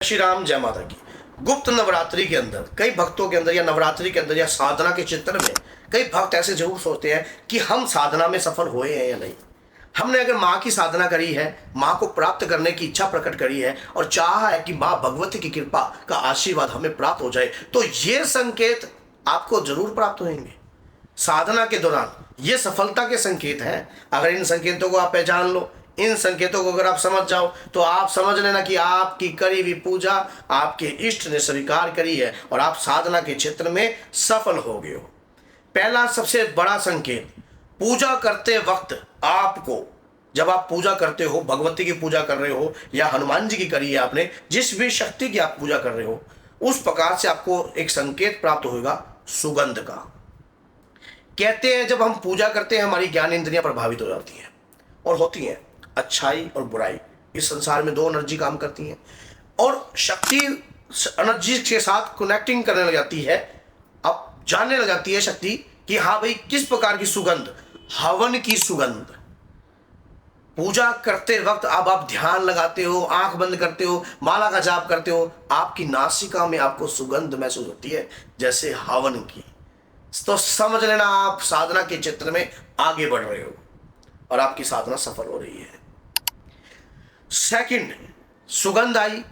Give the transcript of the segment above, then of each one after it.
श्री राम, जय माता की। गुप्त नवरात्रि के अंदर कई भक्तों के अंदर या नवरात्रि के अंदर या साधना के चित्र में कई भक्त ऐसे जरूर सोचते हैं कि हम साधना में सफल हुए हैं या नहीं। हमने अगर माँ की साधना करी है, माँ को प्राप्त करने की इच्छा प्रकट करी है और चाहा है कि माँ भगवती की कृपा का आशीर्वाद हमें प्राप्त हो जाए, तो ये संकेत आपको जरूर प्राप्त होंगे साधना के दौरान। ये सफलता के संकेत हैं। अगर इन संकेतों को आप पहचान लो, इन संकेतों को अगर आप समझ जाओ, तो आप समझ लेना कि आपकी करी हुई पूजा आपके इष्ट ने स्वीकार करी है और आप साधना के क्षेत्र में सफल हो गए हो। पहला सबसे बड़ा संकेत, पूजा करते वक्त आपको, जब आप पूजा करते हो, भगवती की पूजा कर रहे हो या हनुमान जी की करी है आपने, जिस भी शक्ति की आप पूजा कर रहे हो, उस प्रकार से आपको एक संकेत प्राप्त होगा सुगंध का। कहते हैं जब हम पूजा करते हैं हमारी ज्ञान इंद्रियां प्रभावित हो जाती हैं और होती हैं। अच्छाई और बुराई, इस संसार में दो एनर्जी काम करती हैं और शक्ति एनर्जी के साथ कनेक्टिंग करने लग जाती है। अब जानने लग जाती है शक्ति कि हाँ भाई किस प्रकार की सुगंध, हवन की सुगंध। पूजा करते वक्त अब आप ध्यान लगाते हो, आंख बंद करते हो, माला का जाप करते हो, आपकी नासिका में आपको सुगंध महसूस होती है जैसे हवन की। तो समझ लेना आप साधना के क्षेत्र में आगे बढ़ रहे हो और आपकी साधना सफल हो रही है। सेकंड, सुगंध आई।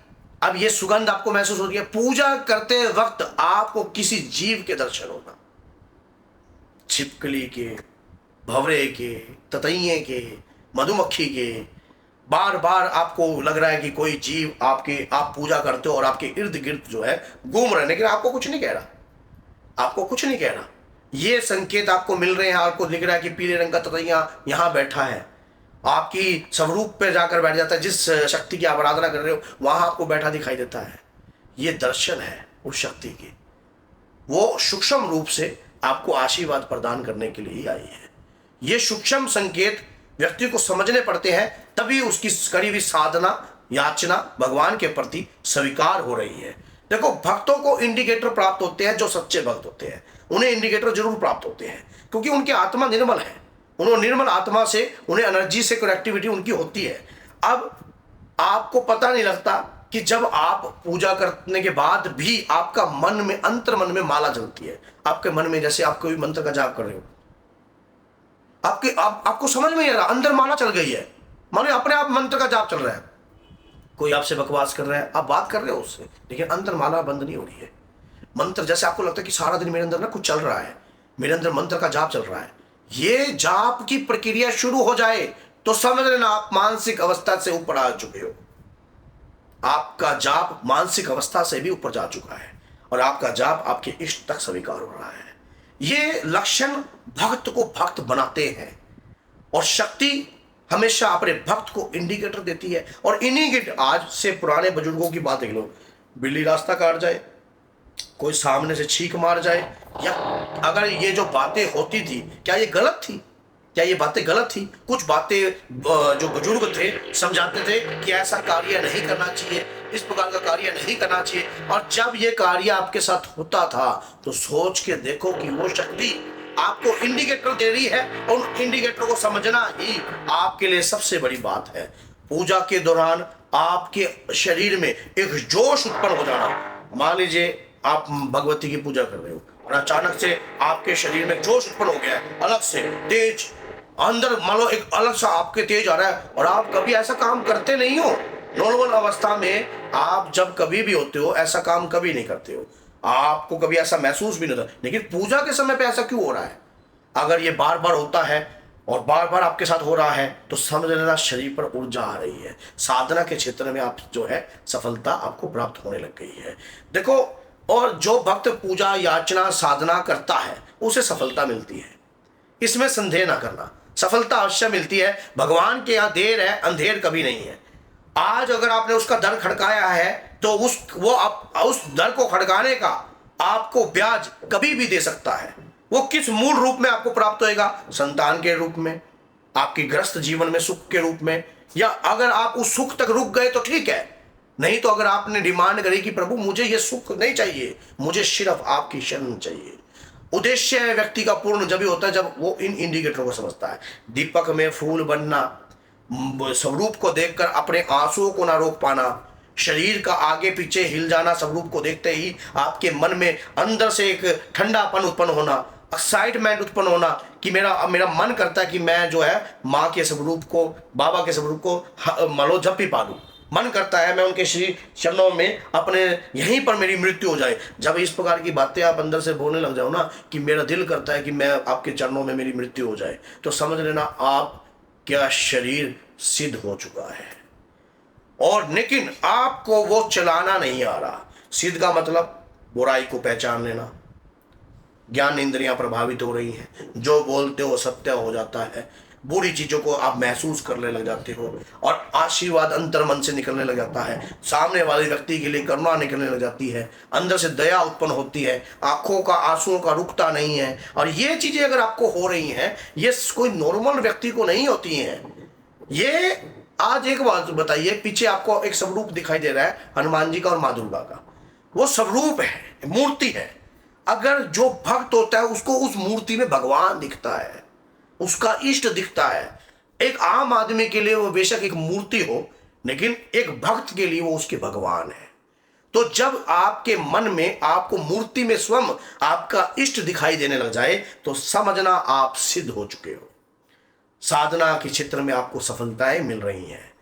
अब ये सुगंध आपको महसूस होती है पूजा करते वक्त आपको किसी जीव के दर्शन होगा, छिपकली के, भंवरे के, ततैये के, मधुमक्खी के। बार बार आपको लग रहा है कि कोई जीव आप पूजा करते हो और आपके इर्द गिर्द जो है घूम रहे हैं, लेकिन आपको कुछ नहीं कह रहा, आपको कुछ नहीं कह रहा। ये संकेत आपको मिल रहे हैं, आपको दिख रहा है कि पीले रंग का ततैया यहां बैठा है, आपकी स्वरूप पे जाकर बैठ जाता है, जिस शक्ति की आप आराधना कर रहे हो वहां आपको बैठा दिखाई देता है। ये दर्शन है उस शक्ति की, वो सूक्ष्म रूप से आपको आशीर्वाद प्रदान करने के लिए ही आई है। ये सूक्ष्म संकेत व्यक्ति को समझने पड़ते हैं, तभी उसकी करी हुई साधना याचना भगवान के प्रति स्वीकार हो रही है। देखो, भक्तों को इंडिकेटर प्राप्त होते हैं, जो सच्चे भक्त होते हैं उन्हें इंडिकेटर जरूर प्राप्त होते हैं, क्योंकि उनकी आत्मा निर्मल है। उन्होंने निर्मल आत्मा से, उन्हें एनर्जी से कनेक्टिविटी उनकी होती है। अब आपको पता नहीं लगता कि जब आप पूजा करने के बाद भी आपका मन में, अंतर मन में माला जलती है, आपके मन में जैसे आप कोई मंत्र का जाप कर रहे हो, आपको समझ में नहीं आ रहा, अंदर माला चल गई है, मानो अपने आप मंत्र का जाप चल रहा है। कोई आपसे बकवास कर रहा है, आप बात कर रहे हो उससे, लेकिन अंदर माला बंद नहीं हो रही है। मंत्र जैसे आपको लगता है कि सारा दिन मेरे अंदर ना कुछ चल रहा है, मेरे अंदर मंत्र का जाप चल रहा है। ये जाप की प्रक्रिया शुरू हो जाए तो समझ लेना आप मानसिक अवस्था से ऊपर आ चुके हो। आपका जाप मानसिक अवस्था से भी ऊपर जा चुका है और आपका जाप आपके इष्ट तक स्वीकार हो रहा है। ये लक्षण भक्त को भक्त बनाते हैं और शक्ति हमेशा अपने भक्त को इंडिकेटर देती है। और इन्हीं के, आज से पुराने बुजुर्गों की बात देख लो, बिल्ली रास्ता काट जाए, कोई सामने से छींक मार जाए, या अगर ये जो बातें होती थी, क्या ये गलत थी? क्या ये बातें गलत थी? कुछ बातें जो बुजुर्ग थे समझाते थे कि ऐसा कार्य नहीं करना चाहिए, इस प्रकार का कार्य नहीं करना चाहिए, और जब ये कार्य आपके साथ होता था तो सोच के देखो कि वो शक्ति आपको इंडिकेटर दे रही है और उन इंडिकेटर को समझना ही आपके लिए सबसे बड़ी बात है। पूजा के दौरान आपके शरीर में एक जोश उत्पन्न हो जाना। मान लीजिए आप भगवती की पूजा कर रहे हो और अचानक से आपके शरीर में जोश उत्पन्न हो गया है, अलग से तेज, अंदर मान लो एक अलग सा आपके तेज आ रहा है, और आप कभी ऐसा काम करते नहीं हो। नॉर्मल अवस्था में आप जब कभी भी होते हो ऐसा काम कभी नहीं करते हो, आपको कभी ऐसा महसूस भी नहीं होता, लेकिन पूजा के समय पे ऐसा क्यों हो रहा है? अगर ये बार बार होता है और बार बार आपके साथ हो रहा है तो समझ लेना शरीर पर ऊर्जा आ रही है, साधना के क्षेत्र में आप जो है सफलता आपको प्राप्त होने लग गई है। देखो, और जो भक्त पूजा याचना साधना करता है उसे सफलता मिलती है, इसमें संदेह ना करना, सफलता अवश्य मिलती है। भगवान के यहाँ देर है अंधेर कभी नहीं है। आज अगर आपने उसका दर खड़काया है तो उस दर को खड़काने का आपको ब्याज कभी भी दे सकता है। वो किस मूल रूप में आपको प्राप्त होएगा? संतान के रूप में, आपकी ग्रस्त जीवन में सुख के रूप में, या अगर आप उस सुख तक रुक गए तो ठीक है, नहीं तो अगर आपने डिमांड करी कि प्रभु मुझे ये सुख नहीं चाहिए, मुझे सिर्फ आपकी शरण चाहिए, उद्देश्य व्यक्ति का पूर्ण जब ही होता है जब वो इन इंडिकेटरों को समझता है। दीपक में फूल बनना, स्वरूप को देखकर अपने आंसुओं को ना रोक पाना, शरीर का आगे पीछे हिल जाना, स्वरूप को देखते ही आपके मन में अंदर से एक ठंडापन उत्पन्न होना, एक्साइटमेंट उत्पन्न होना कि मेरा मेरा मन करता है कि मैं जो है माँ के स्वरूप को, बाबा के स्वरूप को मानो जब भी पालूं। मन करता है मैं उनके श्री चरणों में अपने यहीं पर मेरी मृत्यु हो जाए। जब इस प्रकार की बातें आप अंदर से बोलने लग जाओ ना कि मेरा दिल करता है कि मैं आपके चरणों में मेरी मृत्यु हो जाए, तो समझ लेना आप क्या शरीर सिद्ध हो चुका है। और लेकिन आपको वो चलाना नहीं आ रहा। सिद्ध का मतलब बुराई को पहचान लेना, ज्ञान इंद्रियां प्रभावित हो रही हैं, जो बोलते हो सत्य हो जाता है, बुरी चीजों को आप महसूस करने लग जाते हो और आशीर्वाद अंतर मन से निकलने लग जाता है, सामने वाले व्यक्ति के लिए करुणा निकलने लग जाती है, अंदर से दया उत्पन्न होती है, आंखों का आंसुओं का रुकता नहीं है। और ये चीजें अगर आपको हो रही हैं, ये कोई नॉर्मल व्यक्ति को नहीं होती हैं। ये आज एक बात बताइए, पीछे आपको एक स्वरूप दिखाई दे रहा है हनुमान जी का और माँ दुर्गा का, वो स्वरूप है, मूर्ति है। अगर जो भक्त होता है उसको उस मूर्ति में भगवान दिखता है, उसका इष्ट दिखता है। एक आम आदमी के लिए वो बेशक एक मूर्ति हो, लेकिन एक भक्त के लिए वो उसके भगवान है। तो जब आपके मन में आपको मूर्ति में स्वयं आपका इष्ट दिखाई देने लग जाए तो समझना आप सिद्ध हो चुके हो। साधना के क्षेत्र में आपको सफलताएं मिल रही हैं।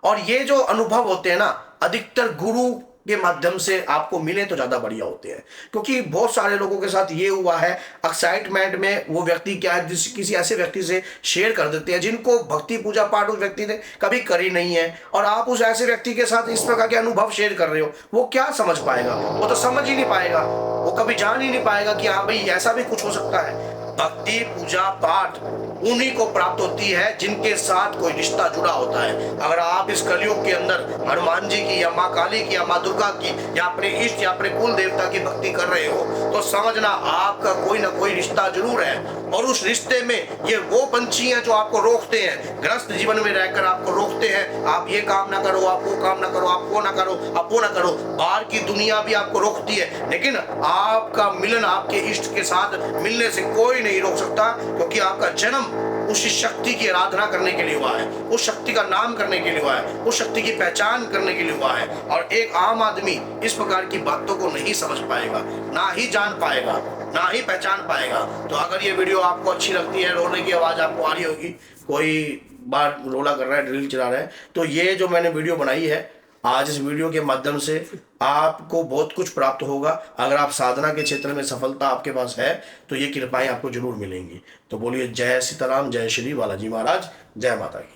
और ये जो अनुभव होते हैं ना, अधिकतर गुरु के माध्यम से आपको मिले तो ज्यादा बढ़िया होते हैं। क्योंकि बहुत सारे लोगों के साथ ये हुआ है, एक्साइटमेंट में वो व्यक्ति क्या है, किसी ऐसे व्यक्ति से शेयर कर देते हैं जिनको भक्ति पूजा पाठ उस व्यक्ति ने कभी करी नहीं है, और आप उस ऐसे व्यक्ति के साथ इस प्रकार के अनुभव शेयर कर रहे हो। वो क्या समझ पाएगा? वो तो समझ ही नहीं पाएगा, वो कभी जान ही नहीं पाएगा कि हाँ भाई ऐसा भी कुछ हो सकता है। भक्ति पूजा पाठ उन्हीं को प्राप्त होती है जिनके साथ कोई रिश्ता जुड़ा होता है। अगर आप इस कलयुग के अंदर हनुमान जी की या माँ काली की या माँ दुर्गा की या अपने इष्ट या अपने कुल देवता की भक्ति कर रहे हो तो समझना आपका कोई ना कोई रिश्ता जरूर है। और उस रिश्ते में ये वो पंछी हैं जो आपको रोकते हैं, गृहस्थ जीवन में रहकर आपको रोकते हैं, आप ये काम ना करो, आप वो काम ना करो, आप वो ना करो, आप वो ना करो। बाहर की दुनिया भी आपको रोकती है, लेकिन आपका मिलन आपके इष्ट के साथ मिलने से कोई नहीं रोक सकता, क्योंकि आपका जन्म उस शक्ति की आराधना करने के लिए हुआ है, उस शक्ति का नाम करने के लिए हुआ है, उस शक्ति की पहचान करने के लिए हुआ है। और एक आम आदमी इस प्रकार की बातों को नहीं समझ पाएगा, ना ही जान पाएगा, ना ही पहचान पाएगा। तो अगर ये वीडियो आपको अच्छी लगती है, रोने की आवाज़ आपको आ रही होगी, कोई बार रोला कर रहा है, ड्रिल चला रहा है, तो ये जो मैंने वीडियो बनाई है, आज इस वीडियो के माध्यम से आपको बहुत कुछ प्राप्त होगा। अगर आप साधना के क्षेत्र में सफलता आपके पास है तो ये कृपाएं आपको जरूर मिलेंगी। तो बोलिए जय सीताराम, जय श्री बालाजी महाराज, जय माता की।